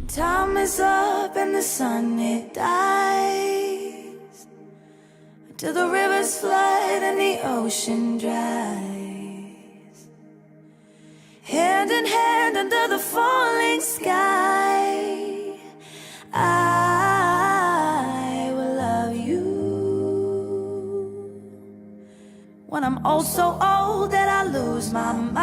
Time is up and the sun it dies, till the rivers flood and the ocean dries. Hand in hand under the falling sky, I will love you. When I'm oh so old that I lose my mind,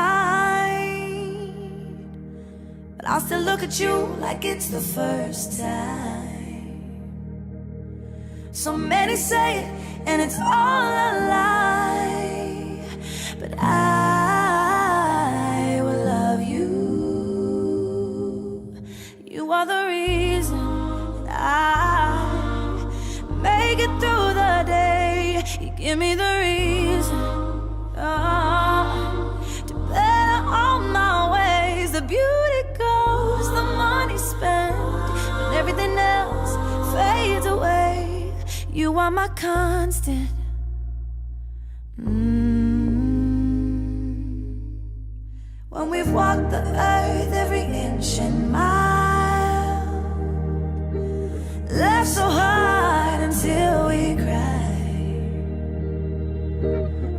but I'll still look at you like it's the first time. So many say it and it's all a lie, but I will love you. You are the reason that I make it through the day. You give me the reason to better all my ways. The beauty goes, the money spent, when everything else fades away. You are my constant. When we've walked the earth every inch and mile, laughed so hard until we cried,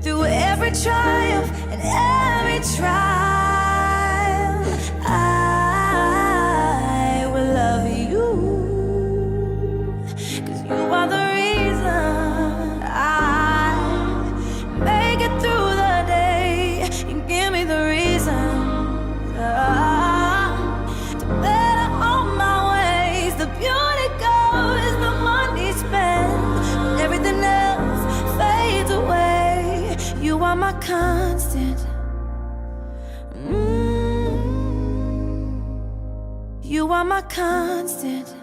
through every triumph and every trial, I will love you, 'cause you are the reason I make it through the day. You give me the reason to better all my ways. The beauty goes, the money spent, when everything else fades away. You are my constant. You are my constant.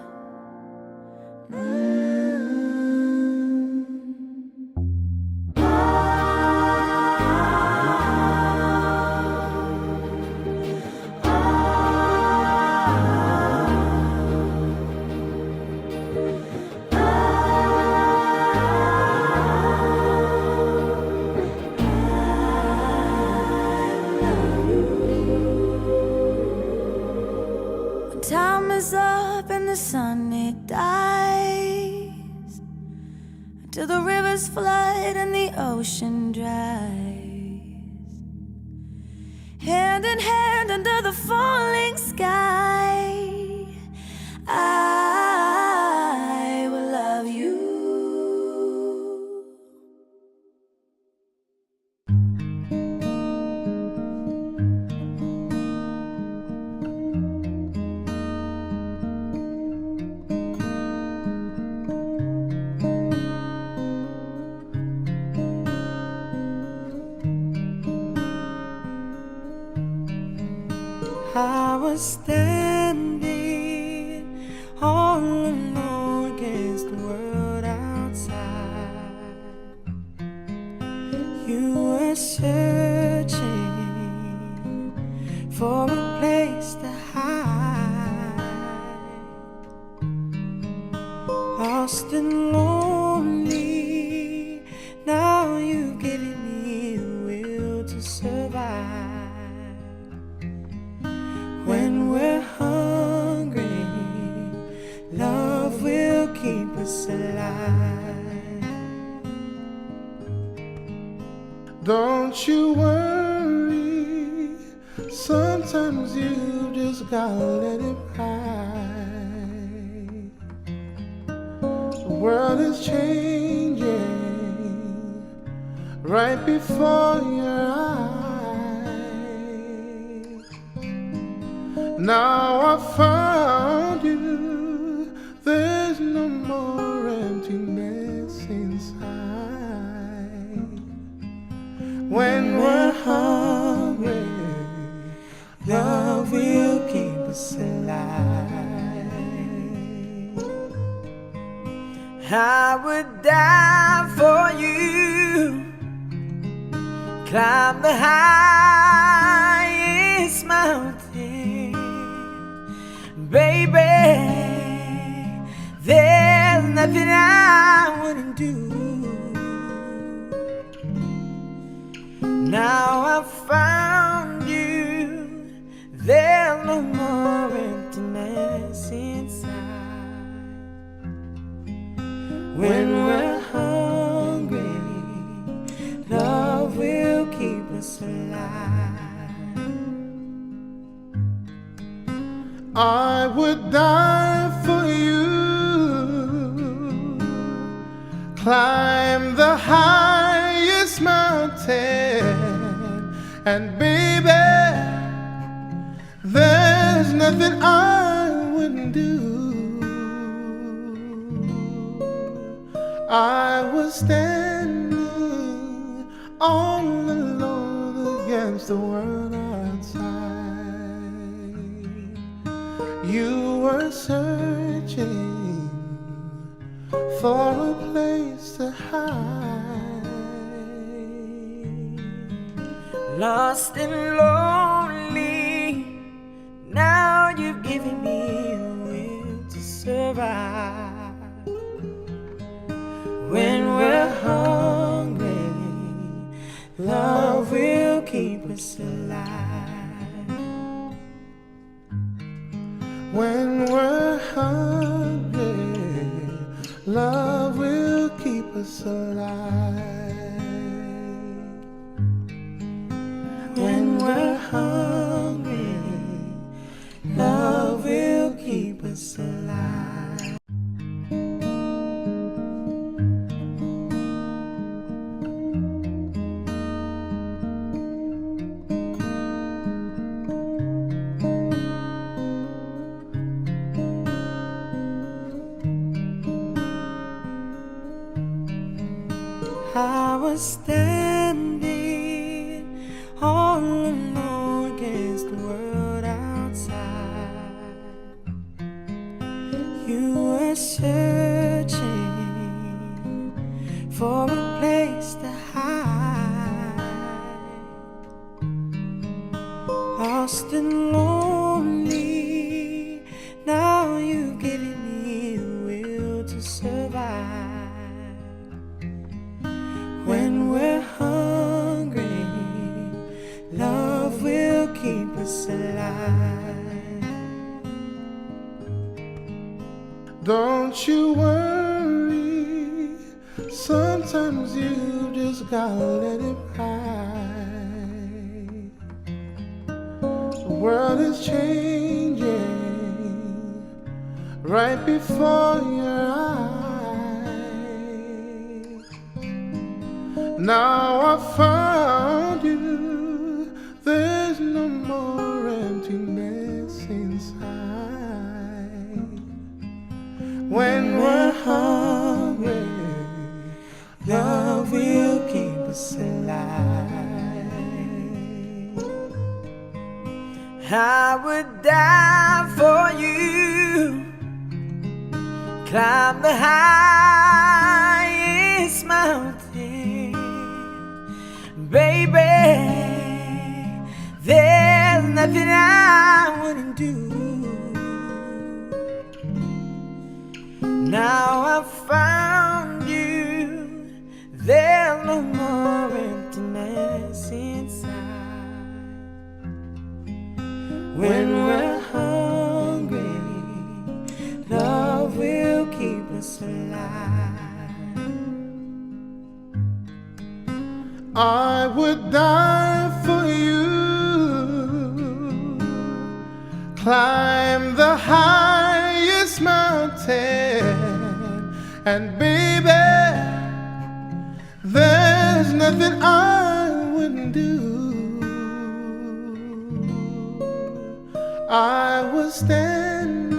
Time is up and the sun it dies, till the rivers flood and the ocean dries. Hand in hand under the falling sky, I will love you. I was standing all alone against the world outside. You were searching for a place to hide, lost and lonely. Now you've given me the will to survive. When we're hungry, love will keep us alive. Don't you worry, sometimes you just gotta let it ride. The world is changing right before your eyes. Now I found you, there's no more emptiness inside. When we're hungry, love will keep us alive. I would die for you, climb the highest mountain. Baby, there's nothing I wouldn't do. Now I've found you, there's no more emptiness us alive. I would die for you, climb the highest mountain, and baby, there's nothing I wouldn't do. I was standing all alone against the world outside. You were searching for a place to hide, Lost and lonely, now you've given me a will to survive. When we're hungry, love will keep us alive. when we're hungry, love will keep us alive. When we're hungry, love will keep us alive. I was standing all alone against the world outside. You were searching for a place to hide, lost and lonely. Now you've given me the will to survive. When we're hungry, love will keep us alive. Don't you worry, sometimes you just gotta let it ride. The world is changing right before your eyes. Now I found you, there's no more emptiness inside. When we're hungry, love will keep us alive. I would die for you, climb the highest mountain. Baby, there's nothing I wouldn't do. Now I've found you, there's no more emptiness inside. When we're hungry, love will keep us alive. I would die for you, climb the highest mountain, and baby, there's nothing I wouldn't do. I was standing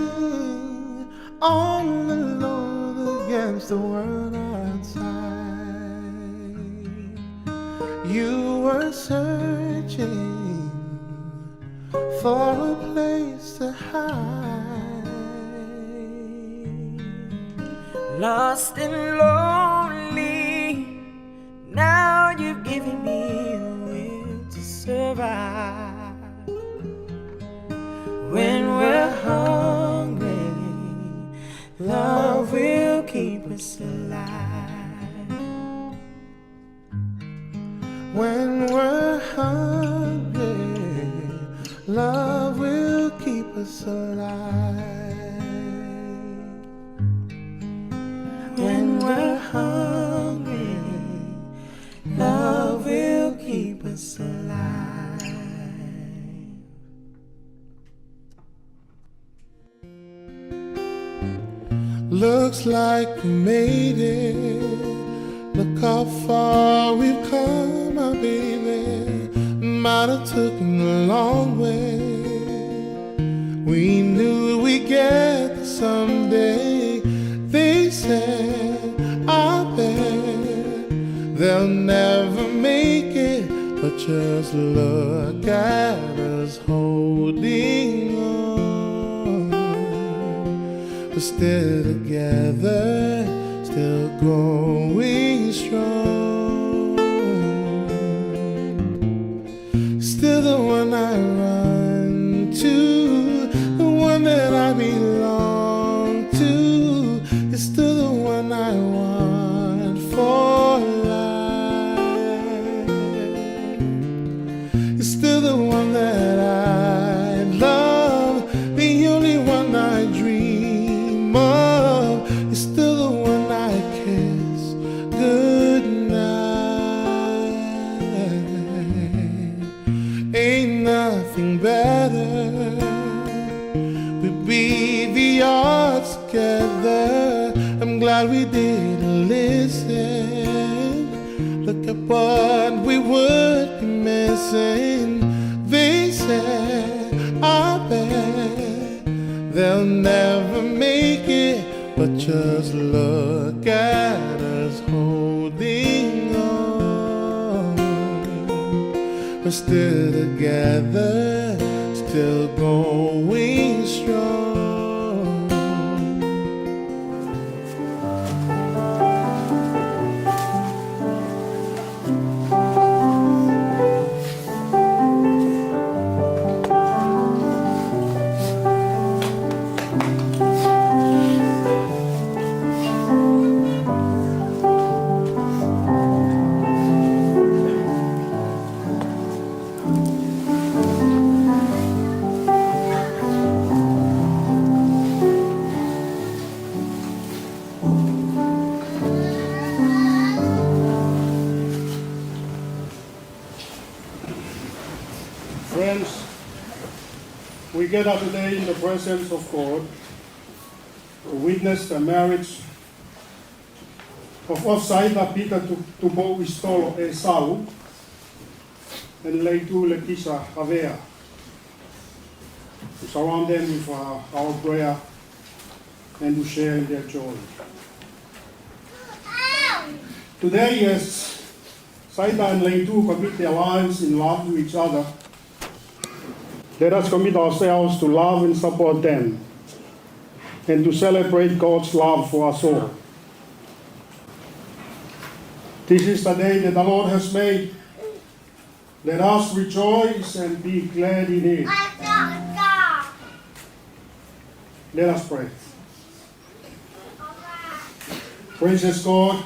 all alone against the world outside. You were searching for a place to hide, Lost and lonely, now you've given me a will to survive. When we're hungry, love will keep us alive. when we're hungry, love will keep us alive. When we're hungry, love will keep us us alive. Looks like we made it. Look how far we've come, my baby. Might have taken a long way. We knew we'd get there someday. They said, I bet they'll never make it, but just look at us holding on. We're still together, still going strong. Still the one I run to, the one that I belong to. It's still the one I want for life. It's still the one that I love, the only one I dream of. It's still the one I kiss goodnight. Ain't nothing better. We beat the odds together. I'm glad we didn't listen. Look at what we would be missing. They said, I bet they'll never make it, but just look at us holding on. We're still together, still going strong. Friends, we gather today in the presence of God to witness the marriage of Ofusaita Peter to Bois Tolo Esau and Leitu Havea. To surround them with our prayer and to share in their joy. Today, as Saita and Leitu commit their lives in love to each other, let us commit ourselves to love and support them and to celebrate God's love for us all. This is the day that the Lord has made. Let us rejoice and be glad in it. Let us pray. Gracious God,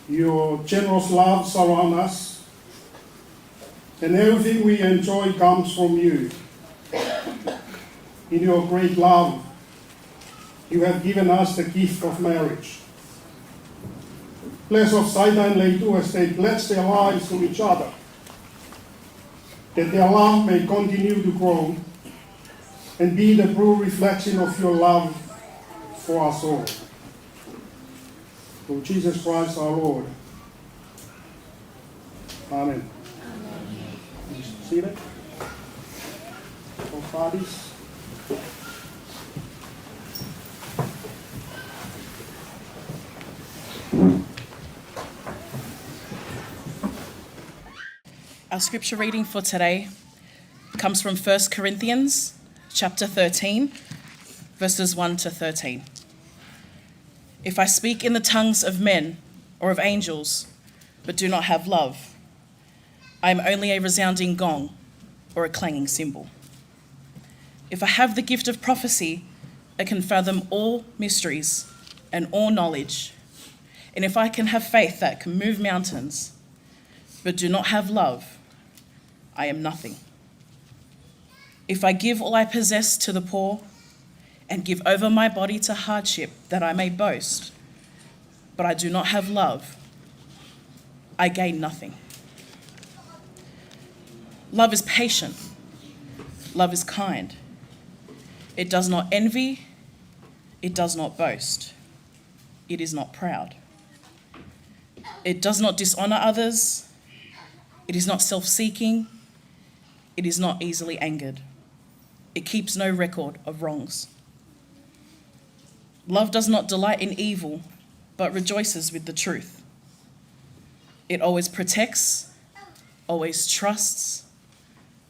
your generous love surrounds us, and everything we enjoy comes from you. In your great love, you have given us the gift of marriage. Bless Ofusaita and Leitu as they pledge their lives to each other, that their love may continue to grow and be the true reflection of your love for us all. Through Jesus Christ our Lord. Amen. See that? Both parties. Our scripture reading for today comes from 1 Corinthians chapter 13, verses 1 to 13. If I speak in the tongues of men or of angels, but do not have love, I am only a resounding gong or a clanging cymbal. If I have the gift of prophecy, I can fathom all mysteries and all knowledge. And if I can have faith that can move mountains, but do not have love, I am nothing. If I give all I possess to the poor and give over my body to hardship that I may boast, but I do not have love, I gain nothing. Love is patient. Love is kind. It does not envy. It does not boast. It is not proud. It does not dishonor others. It is not self-seeking. It is not easily angered. It keeps no record of wrongs. Love does not delight in evil, but rejoices with the truth. It always protects, always trusts,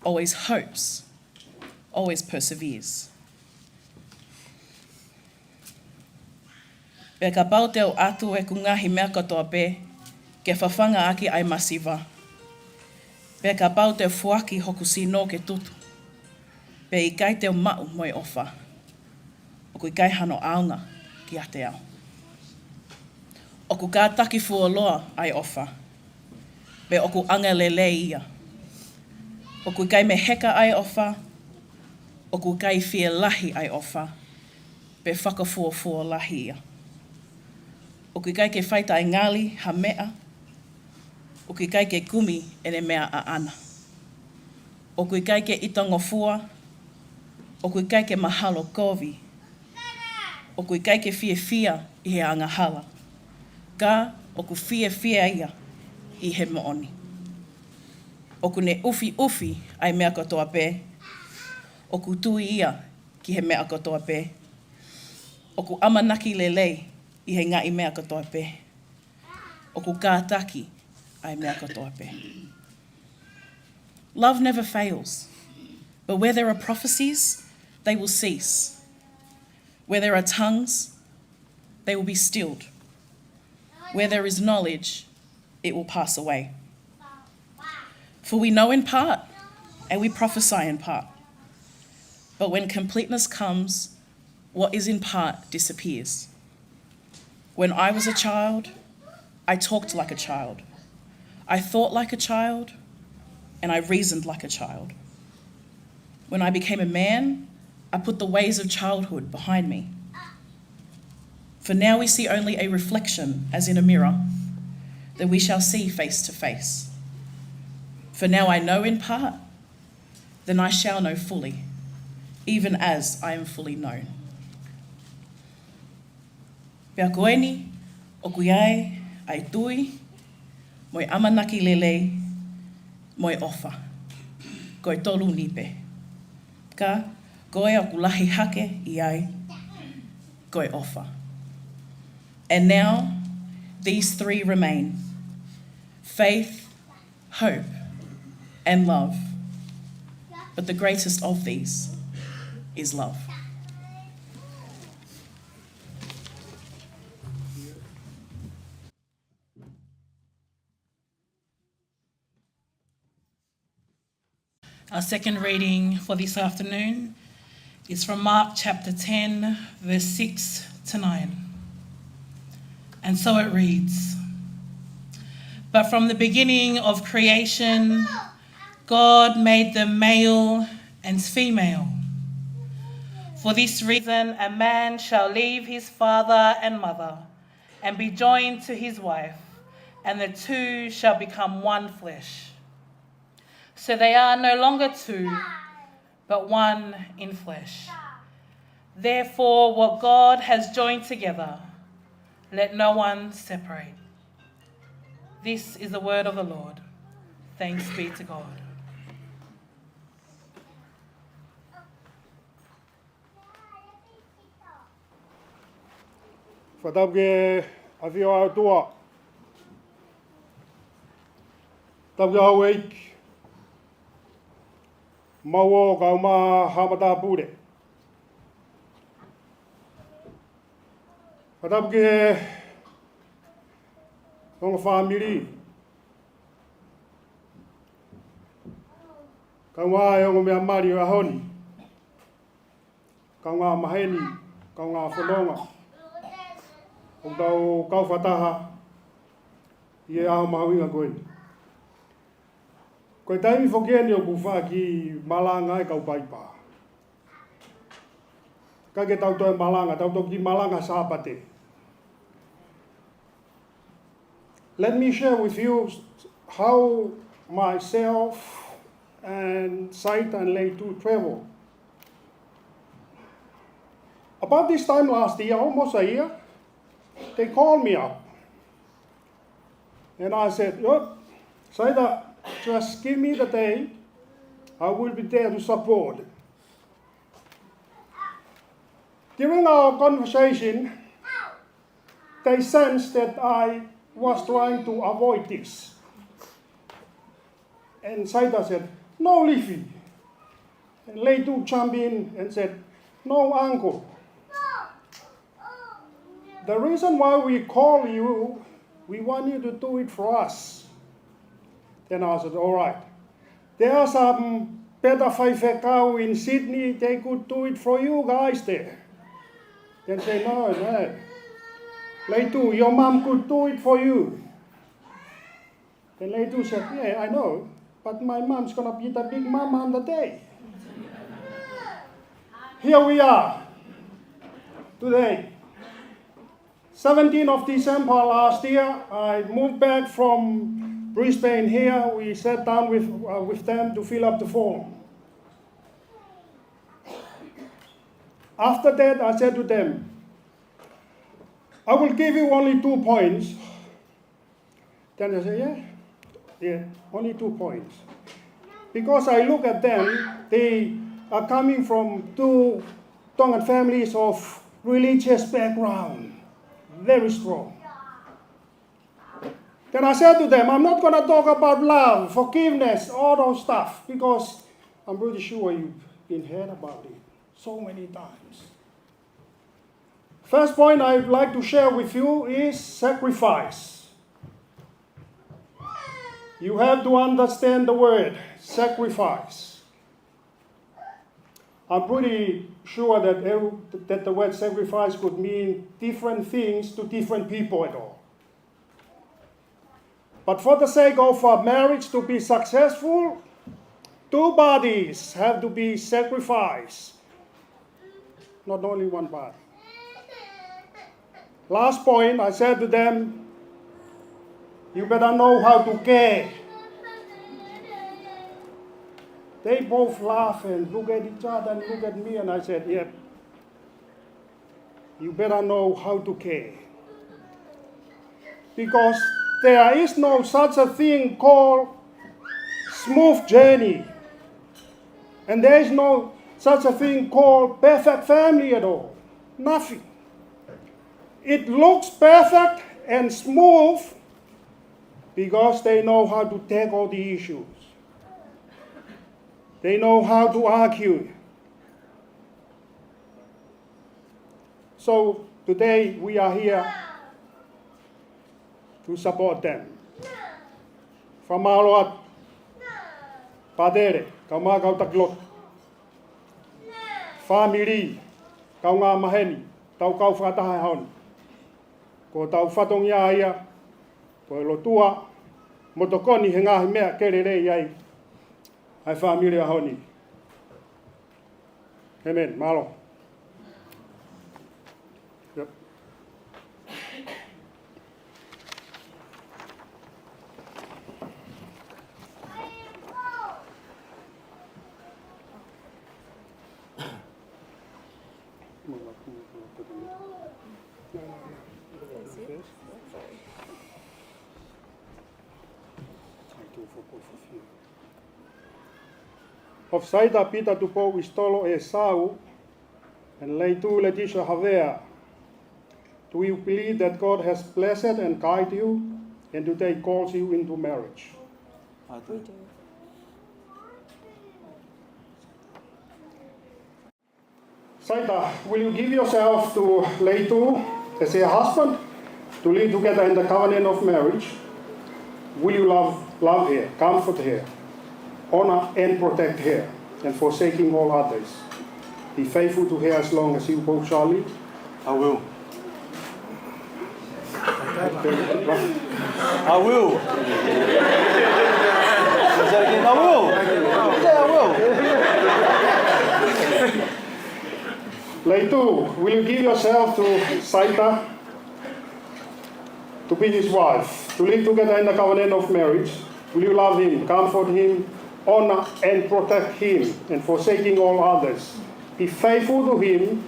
always hopes, always perseveres. Pe ka pau te o atu e kungahi mea katoa pe, ke whawhanga aki ai masiva. Pe ka pau te fuaki hoku sino ke tutu. Pe I kai te o mau moi ofa. O kui kai hano aunga ki a te ao. O ku ka taki fuoloa ai ofa. Pe o ku anga lele ia. O ku kai me heka ai ofa. O ku kai fia lahi ai ofa. Pe whakafuafua lahi ia. O ku kai ke whaita ai ngali ha mea. O ku kai ke kumi ene mea a ana. O ku kai ke itangofua. O ku kai ke mahalo kovi. O ku kai ke fia I he angahala. Ka o ku fia ia I he mooni. O ku ne ufi ai mea katoa pe. O ku tui ia ki he mea katoa pe. O ku amanaki lelei I he ngai mea katoa pe. O ku kātaki ai mea katoa pe. Love never fails, but where there are prophecies, they will cease. Where there are tongues, they will be stilled. Where there is knowledge, it will pass away. For we know in part, and we prophesy in part. But when completeness comes, what is in part disappears. When I was a child, I talked like a child. I thought like a child, and I reasoned like a child. When I became a man, I put the ways of childhood behind me. For now we see only a reflection as in a mirror, then we shall see face to face. For now I know in part, then I shall know fully, even as I am fully known. Pea koeni, o kuiai, ai tui, moi amanaki lele, moi ofa, koe tolu nipe. Ka, koe o kulahi hake iai, koe ofa. And now, these three remain, faith, hope, and love. But the greatest of these is love. Our second reading for this afternoon is from Mark chapter 10, verse 6 to 9. And so it reads, "But from the beginning of creation, God made them male and female. For this reason, a man shall leave his father and mother and be joined to his wife, and the two shall become one flesh. So they are no longer two, but one in flesh. Therefore, what God has joined together, let no one separate." This is the word of the Lord. Thanks be to God. Whatapke awhio au toa. Tapke au eik. Mawo kauma hamata pure. Whatapkeong family. Kaunga yung mea mari o ahoni. Kaunga maheni, kaunga whanonga. Kung tau kau whataha, I aho mahawinga koe. Koe taimi whokeni o kuwha ki malanga e kau paipa. Kake tau toi malanga, tau toki malanga sāpate. Let me share with you how myself and Saita and Leitu travel. About this time last year, almost a year, they called me up. And I said, "Look, Saita, just give me the day. I will be there to support." During our conversation, they sensed that I was trying to avoid this. And Saita said, "No, Leafy." And Leitu jumped in and said, "No, uncle. The reason why we call you, we want you to do it for us." Then I said, "All right. There are some better cow in Sydney. They could do it for you guys there." Then say, "No. Leitu, your mom could do it for you." Then Leitu said, "Yeah, I know. But my mom's going to be the big mom on the day." Here we are today. 17th of December last year, I moved back from Brisbane here. We sat down with them to fill up the form. After that, I said to them, "I will give you only 2 points." Then they said, yeah, only 2 points. Because I look at them, they are coming from 2 Tongan families of religious background, very strong. Then I said to them, "I'm not going to talk about love, forgiveness, all those stuff, because I'm pretty sure you've been heard about it so many times. First point I'd like to share with you is sacrifice. You have to understand the word sacrifice. I'm pretty sure that the word sacrifice could mean different things to different people at all. But for the sake of a marriage to be successful, 2 bodies have to be sacrificed, not only 1 body. Last point, I said to them, you better know how to care. They both laugh and look at each other and look at me, and I said, "Yep, you better know how to care." Because there is no such a thing called smooth journey. And there is no such a thing called perfect family at all. Nothing. It looks perfect and smooth because they know how to tackle the issues. They know how to argue. So today we are here to support them. Famaloat, padere, kauma kau taklot. Family, kau ngā maheni, tau kau whakataha haon. Ko tau whatong ia, ko lotua, motokoni he ngahi mea kerere iai. Hai family ahoni. Amen, malo. Yep. Ofusaita pita tupo istolo Esau and Leitu Letitia Havea. Do you believe that God has blessed and guided you and today calls you into marriage? I do. Saita, will you give yourself to Leitu as her husband to live together in the covenant of marriage? Will you love her, comfort her, honor and protect her, and forsaking all others? Be faithful to her as long as you both shall live? I will. I will. Say that again. I will. Yeah, I will. Leitu, will you give yourself to Saita to be his wife, to live together in the covenant of marriage? Will you love him, comfort him, honor and protect him, and forsaking all others. Be faithful to him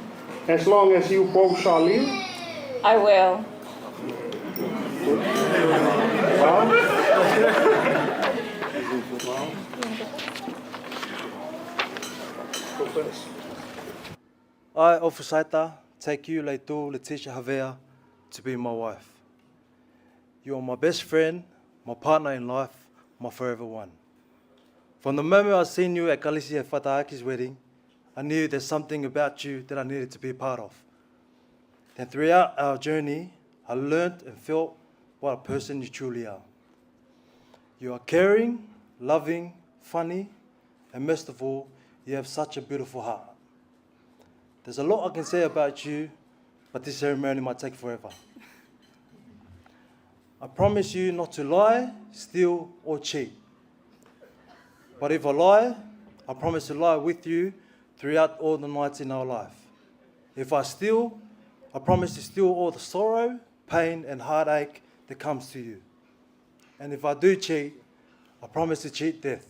as long as you both shall live. I will. Go first. I, Ofusaita, take you, Leitu, Havea, to be my wife. You are my best friend, my partner in life, my forever one. From the moment I seen you at Kalisi Whataaki's wedding, I knew there's something about you that I needed to be a part of. Then throughout our journey, I learned and felt what a person you truly are. You are caring, loving, funny, and most of all, you have such a beautiful heart. There's a lot I can say about you, but this ceremony might take forever. I promise you not to lie, steal, or cheat. But if I lie, I promise to lie with you throughout all the nights in our life. If I steal, I promise to steal all the sorrow, pain, and heartache that comes to you. And if I do cheat, I promise to cheat death,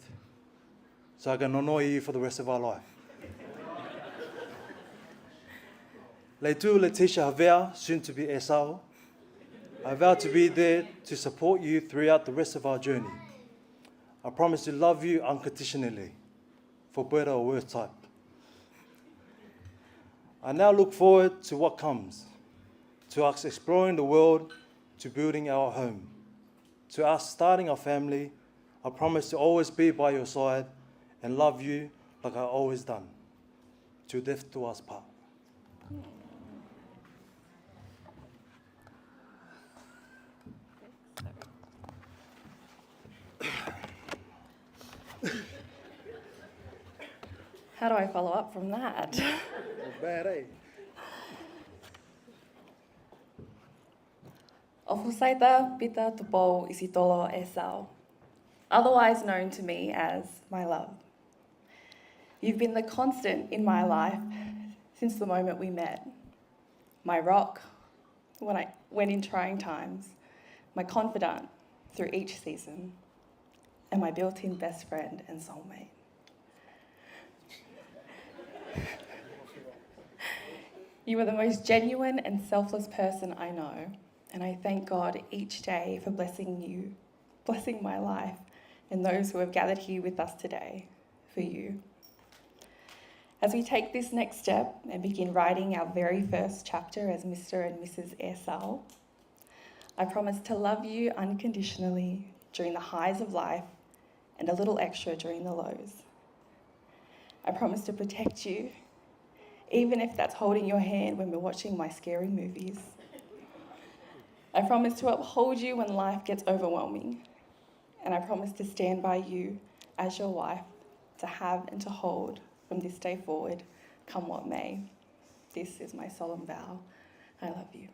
so I can annoy you for the rest of our life. Leitu, Havea, soon to be Esau. I vow to be there to support you throughout the rest of our journey. I promise to love you unconditionally, for better or worse type. I now look forward to what comes, to us exploring the world, to building our home, to us starting our family. I promise to always be by your side and love you like I've always done, to death do us part. How do I follow up from that? Not bad, eh? Ofusaita pita tupo isitolo Esau, otherwise known to me as my love. You've been the constant in my life since the moment we met. My rock when in trying times, my confidant through each season, and my built-in best friend and soulmate. You are the most genuine and selfless person I know, and I thank God each day for blessing you, blessing my life, and those who have gathered here with us today for you. As we take this next step and begin writing our very first chapter as Mr. and Mrs. Esau, I promise to love you unconditionally during the highs of life and a little extra during the lows. I promise to protect you, even if that's holding your hand when we're watching my scary movies. I promise to uphold you when life gets overwhelming. And I promise to stand by you as your wife, to have and to hold from this day forward, come what may. This is my solemn vow. I love you.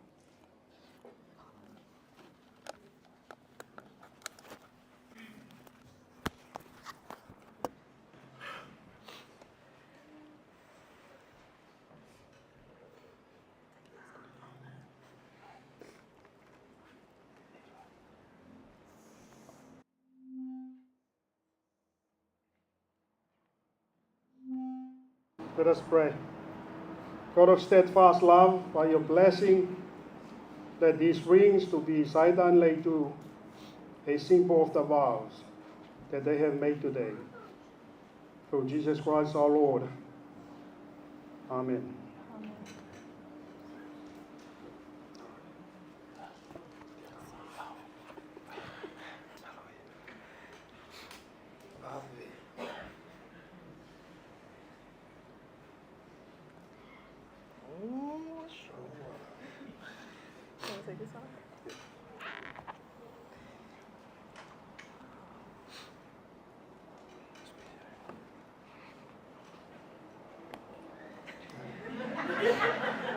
Let us pray. God of steadfast love, by your blessing, let these rings to be Saida and Leitu, a symbol of the vows that they have made today. Through Jesus Christ our Lord. Amen.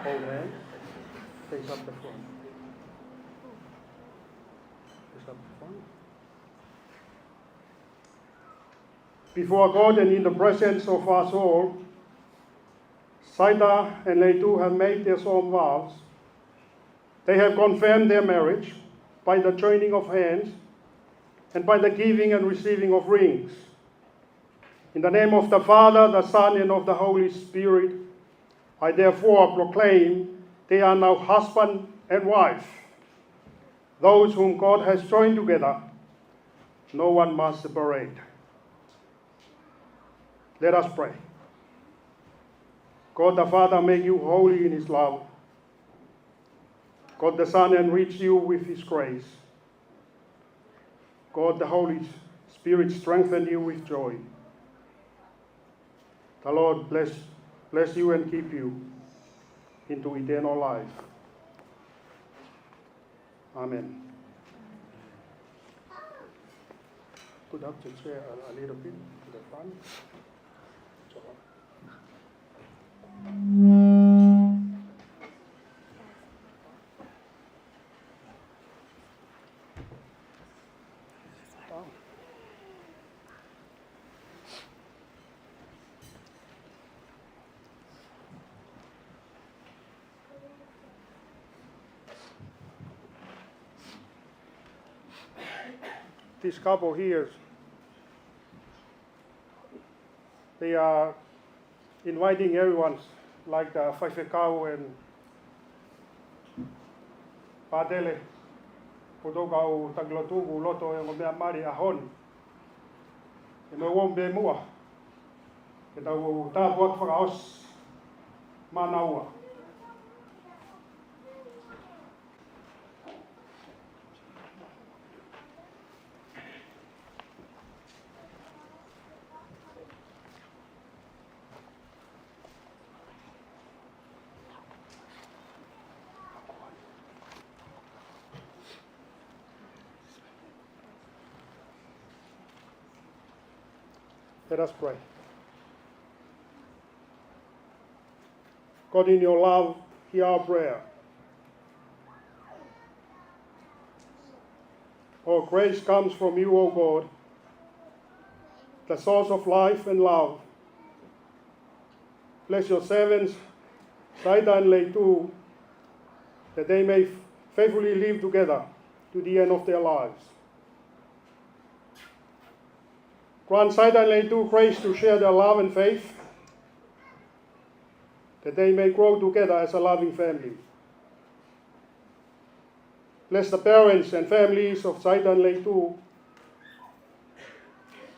Hold hand. Face up the front. Face up the front. Before God and in the presence of us all, Saida and Leitu have made their solemn vows. They have confirmed their marriage by the joining of hands and by the giving and receiving of rings. In the name of the Father, the Son, and of the Holy Spirit, I therefore proclaim they are now husband and wife. Those whom God has joined together, no one must separate. Let us pray. God the Father make you holy in his love. God the Son enrich you with his grace. God the Holy Spirit strengthen you with joy. The Lord bless you and keep you into eternal life. Amen. Put up the chair a little bit to the front. This couple here, they are inviting everyone, like the Whaifekau and Padele, Podokau, Taglotugu, Loto, and Omea Mari Ahon. And I won't be more. And I will not work for us, Manaua. Let us pray. God, in your love, hear our prayer. All grace comes from you, O God, the source of life and love. Bless your servants, Saida and Leitu, that they may faithfully live together to the end of their lives. Grant Saida and Leitu grace to share their love and faith, that they may grow together as a loving family. Bless the parents and families of Saida and Leitu,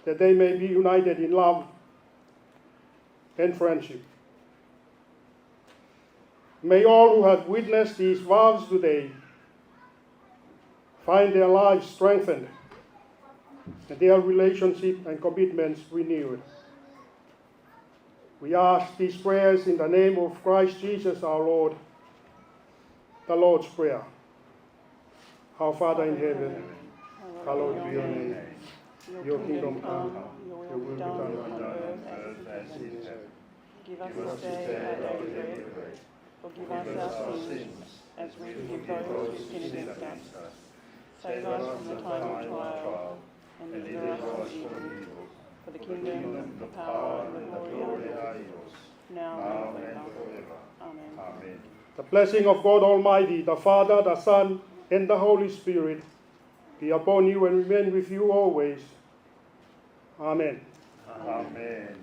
that they may be united in love and friendship. May all who have witnessed these vows today find their lives strengthened and their relationship and commitments renewed. We ask these prayers in the name of Christ Jesus our Lord. The Lord's Prayer. Our Father in heaven, hallowed be your name. Your kingdom come, your will be done on earth as it is in heaven. Give us this day our daily bread. Forgive us our sins, as we forgive those who sin against us. Save us from the time of trial, and deliver us from evil. For the kingdom, the power, and the glory are yours, now and forever. Amen. The blessing of God Almighty, the Father, the Son, and the Holy Spirit be upon you and remain with you always. Amen. Amen.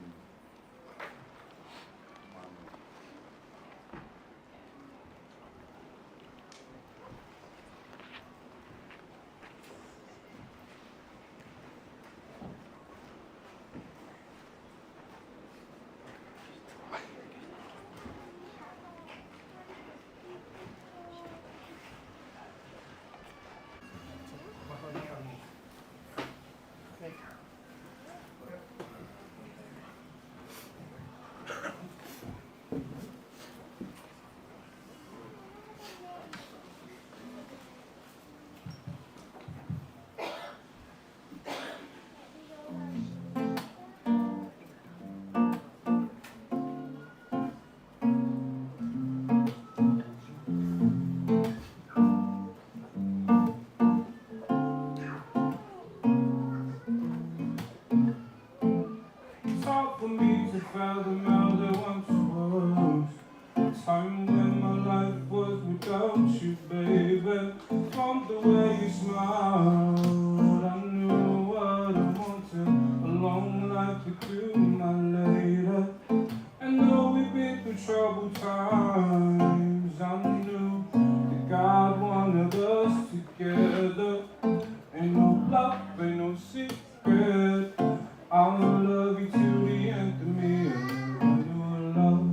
For me to fathom how there once was a time when my life was without you, baby. From the way you smiled, I knew what I wanted, a long life with you. I'll love you to the end of me. I never knew a love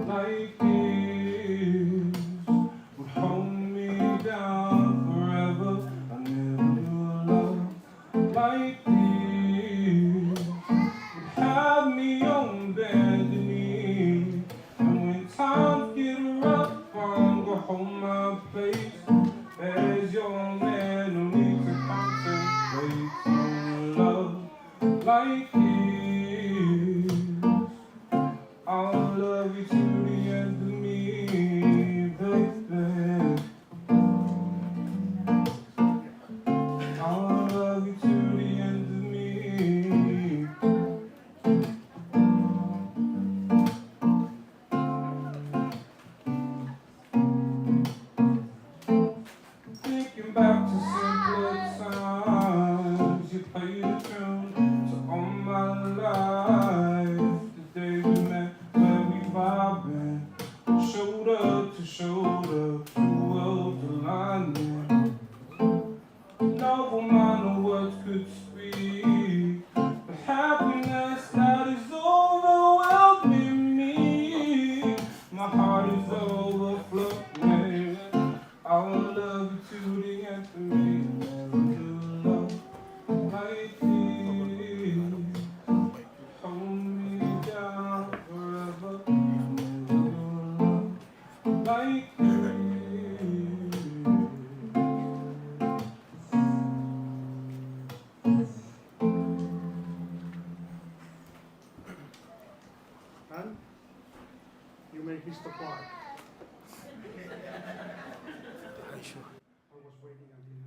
like this would hold me down forever. I never knew a love like this would have me on bended knee. And when times get rough, I'm gonna hold my place as your man. No need to contemplate on love like this. I'll love you to the end of me, baby. I'll love you to the end of me. Thinking back to simpler times, you played a tune to all my life. The day we met, where we vibing, shoulder to shoulder, two worlds aligning. No amount of words could speak the happiness that is overwhelming me. My heart is overflowing. I'll love you to the end of me. Never knew love like this. Hold me down forever. Never knew love like this. And you may miss the part. I was waiting until you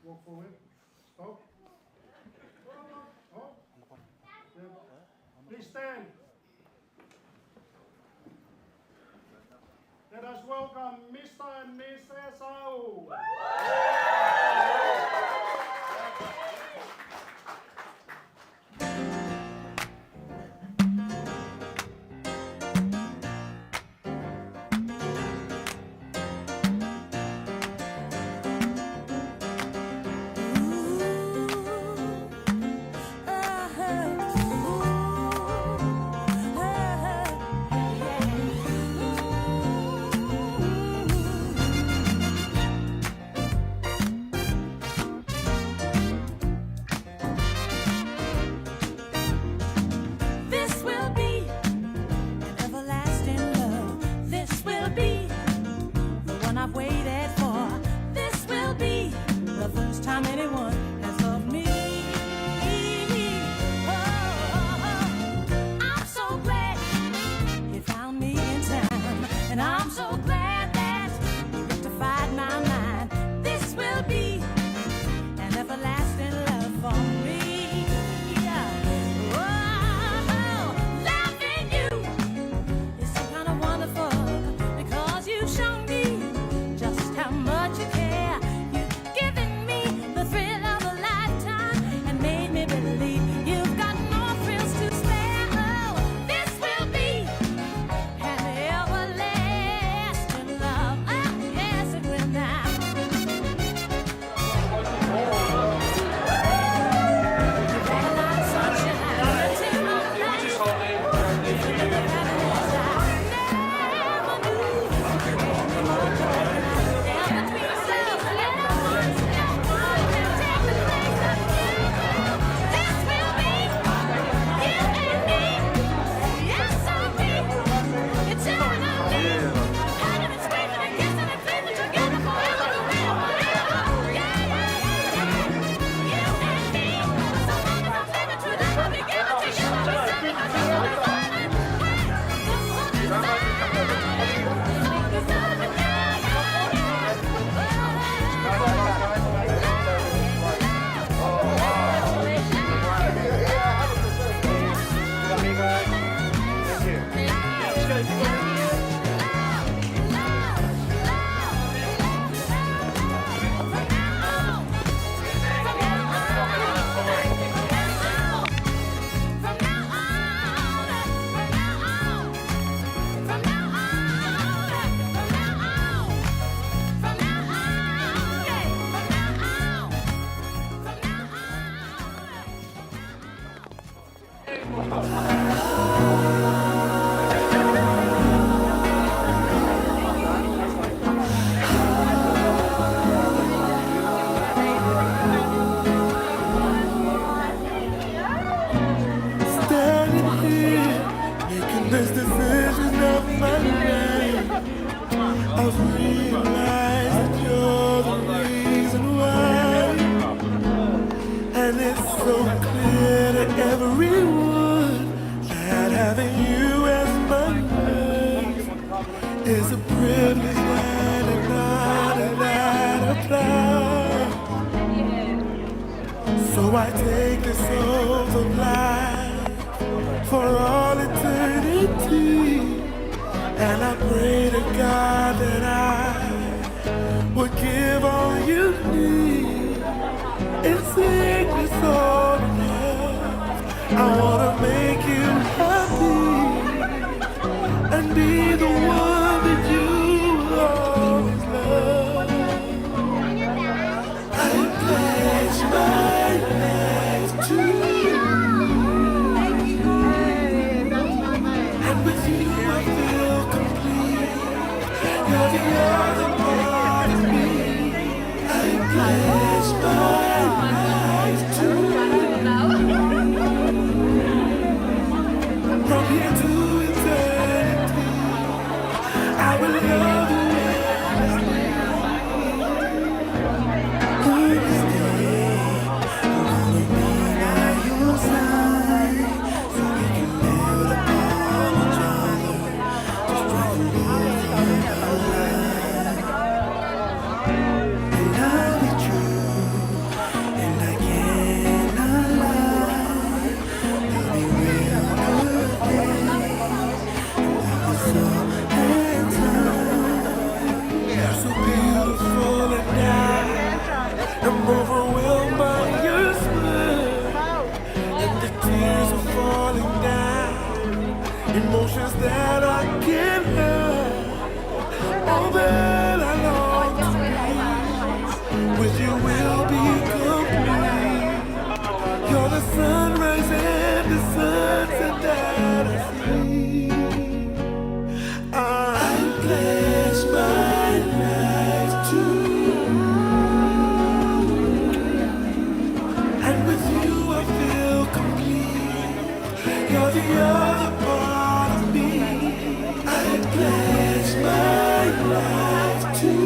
walk forward. Stop. Oh. Yeah. Please stand. Let us welcome Mr. and Miss Esau. This will be an everlasting love. This will be the one I've waited for. This will be the first time anyone has loved me. Oh, I'm so glad you found me in time, and I'm so glad that you rectified my mind. This will be an everlasting love for me. Oh, loving you is so kind of wonderful because you've shown me just how much you care. You've given me the thrill of Standing here, making this decision of my life. I've realized that you're the reason why, and it's so clear to everyone that having you as my wife is a privilege that is not that applies. So I take this oath of life for all eternity, and I pray to God that I would give all you need in sickness or in health. I wanna make you happy and be the one that you always love. I pledge my life to you, and with you I feel complete. You're the other part of me. I pledge my life to you. From here to eternity, I will love you endlessly. This day, I wanna be by your side, so we can build upon each other to strengthen both of our lives. And I'll be true, and I cannot lie. There'll be real good days, and we'll be so in time. You're so beautiful and I'm overwhelmed by your smile, and the tears are falling down, emotions that I can't hide. All that I long to be with you will be complete. You're the sunrise and the sunset that I see. I pledge my life to you, and with you I feel complete. You're the other part of me. I pledge my life to you.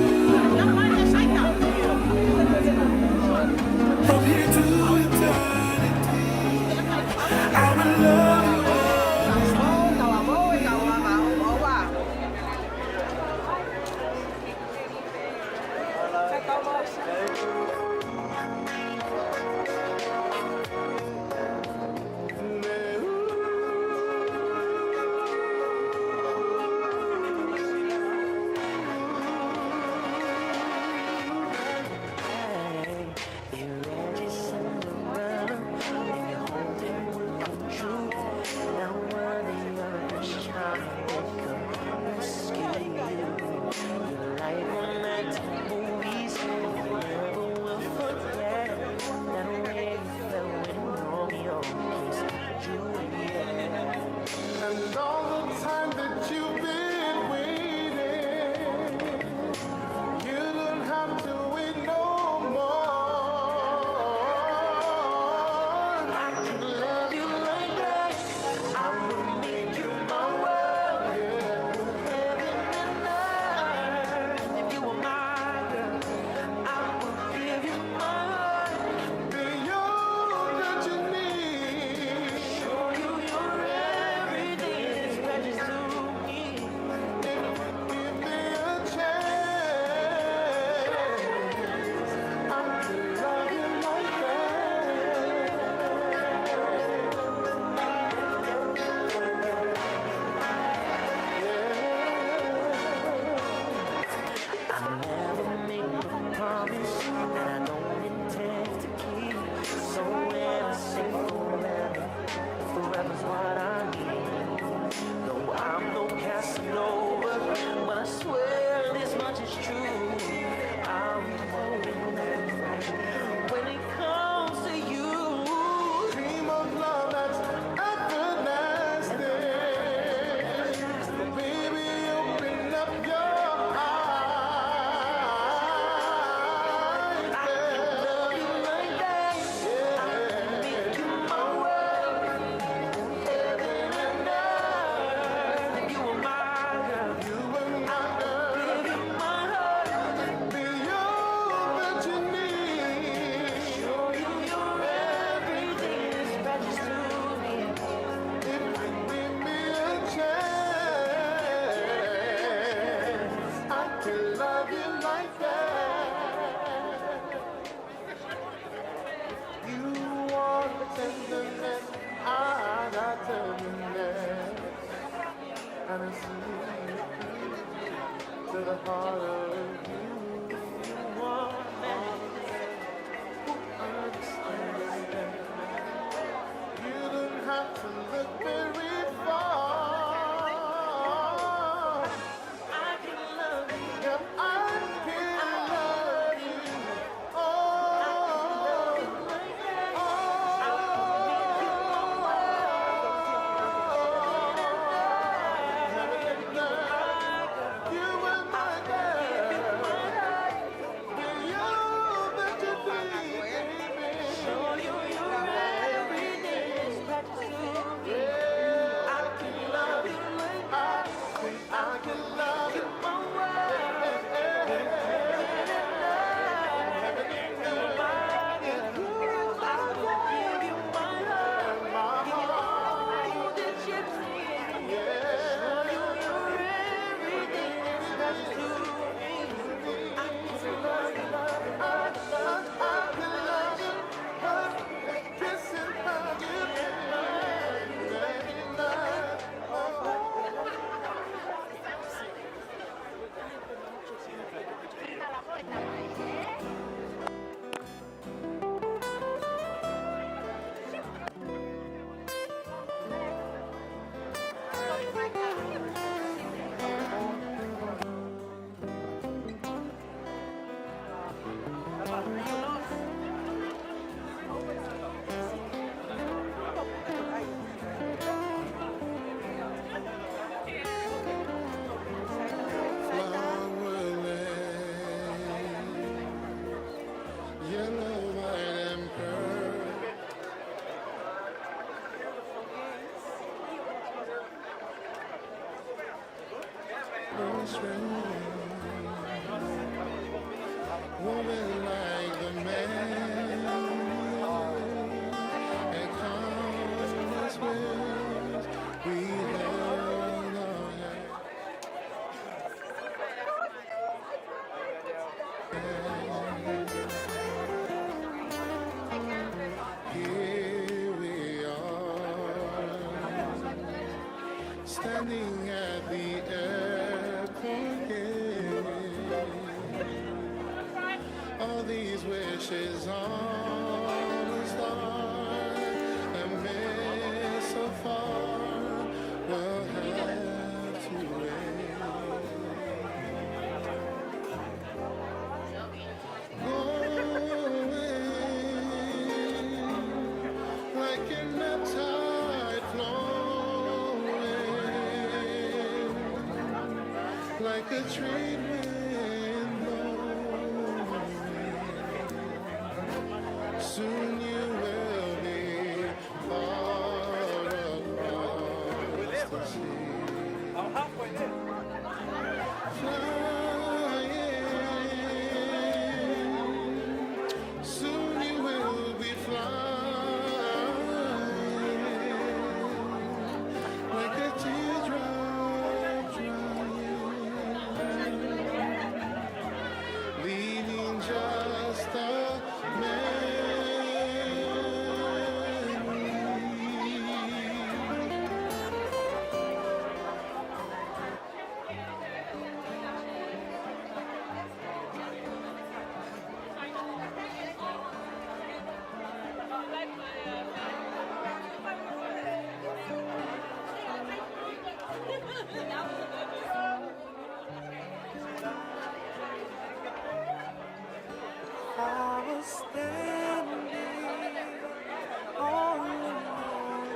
yellow, white, and pearl. Woman like the man, and countless ways we held our hand. Here we are, standing at the airport gate. All these wishes on a star, and miss so far, will have to wait. Going like in the tide flowing, like a trade wind blowing. Soon you will be far across the sea. I'm halfway there. Flying, soon you will be flying, like a teardrop drying, leaving just a memory. I was standing on the mountains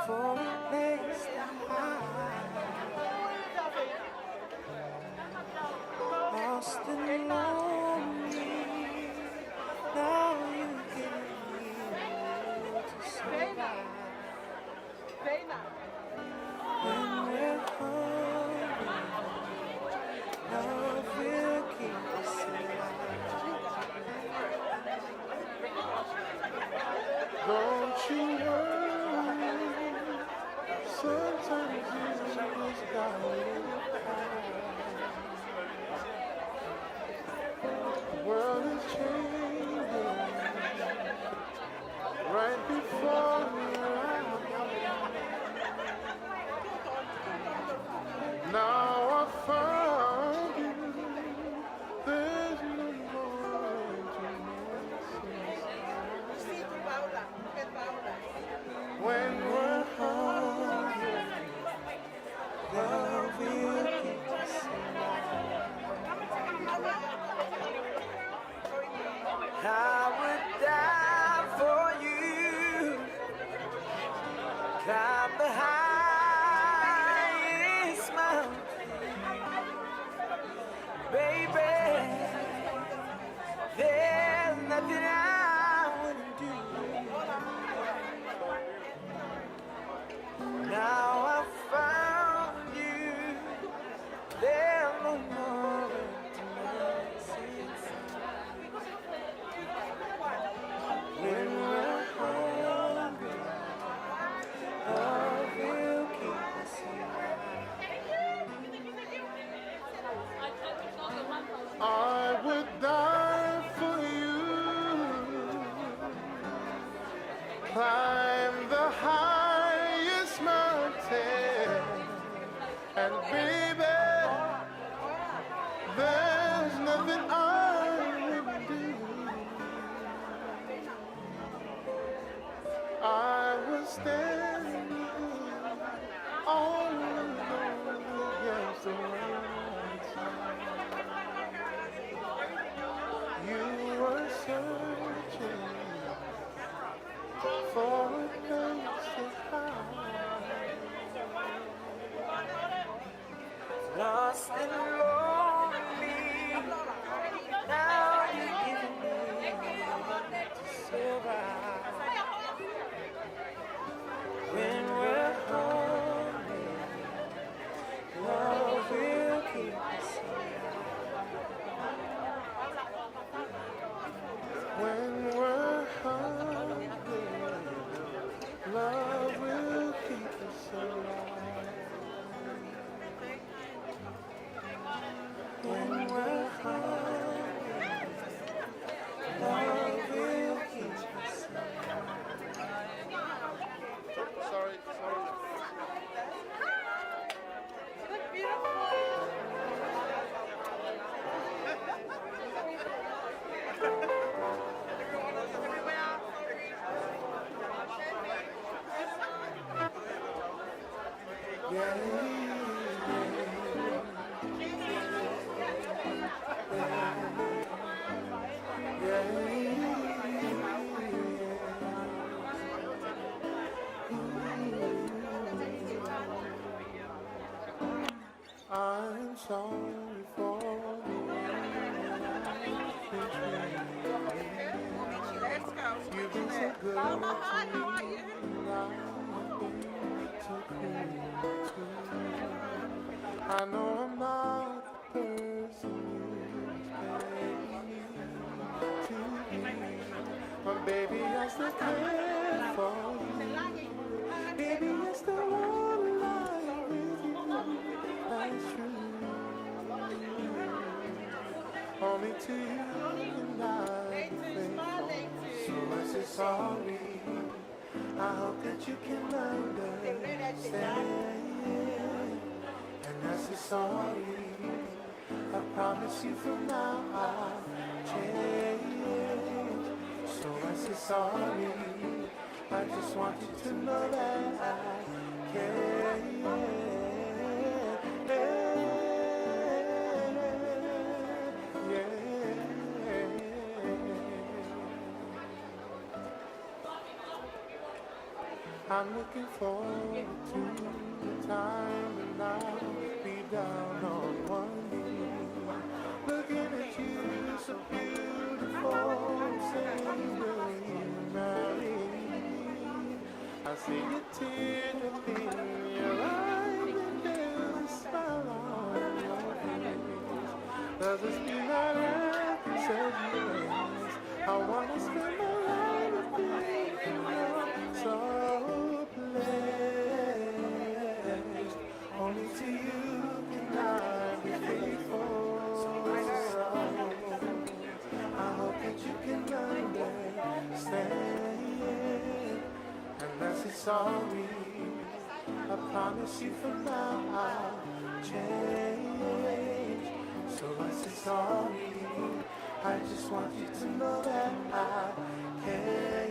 for a place to hide. Lost and lonely, now you give me to survive. When we're hungry, love will keep us alive. Don't you worry, sometimes you just gotta the world is changing right before your eyes. Now I found you, there's no more to miss. When we're hungry, Love will keep us alive. I would die for you, climb the highest mountain, baby. There's nothing I wouldn't do. Now I found you, there's no more emptiness inside. When we're hungry, love will lost and lonely. Now you're giving me to survive. When we're hungry, love will keep us alive. When we're hungry, love will keep us alive. When we're hungry, love will keep us Sorry. I'm sorry for the You've been so good to me. So cool too. I know I'm not the person you expect me to be, but baby, I still care for you. Baby, I still wanna lie with you. That's true. Only to you and I be faithful. So I say sorry. I hope that you can understand. And I say sorry. I promise you from now I'll change. So I say sorry. I just want you to know that I care. I'm looking forward to the time when I'll be down on one knee, looking at you so beautiful, saying, will you marry me? I see a teardrop in your eye, and there's a smile on your face. Does this mean that I said yes? I wanna spend my life with you, so blessed. Only to you can I be faithful. I hope that you can understand. And that's it, sorry. I promise you from now I'll change. So I say sorry. I just want you to know that I care.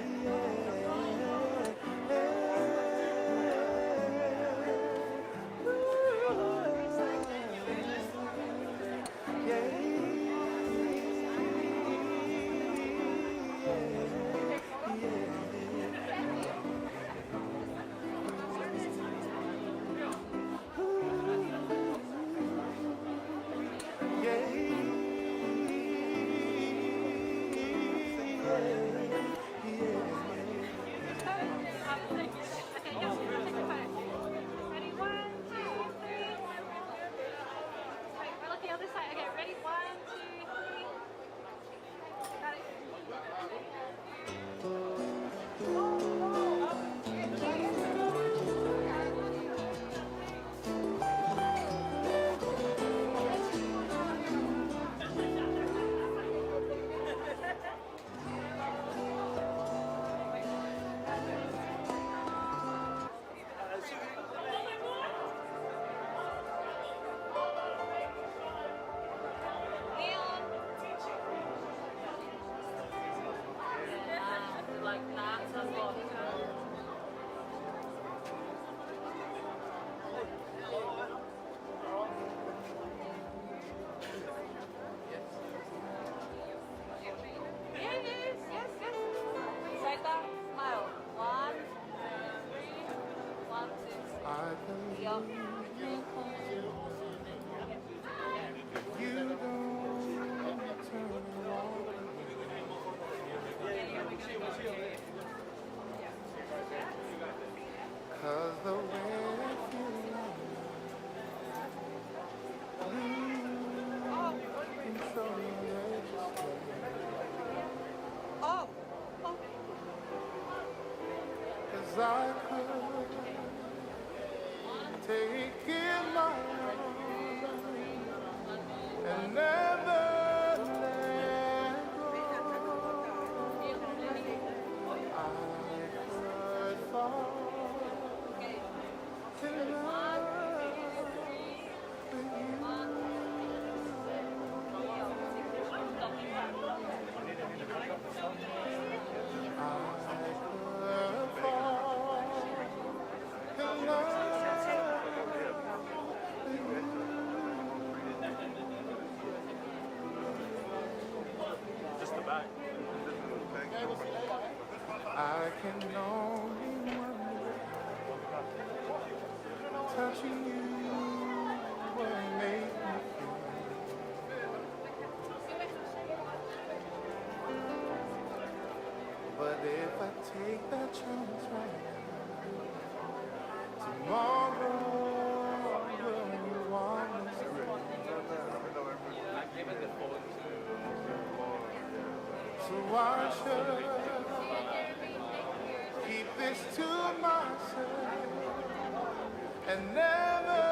'cause I could take in my arms and never let go. I could fall in love with you. I can only wonder, touching you will make me feel. But if I take that chance right now, tomorrow will you want me straight? So I should keep this to myself and never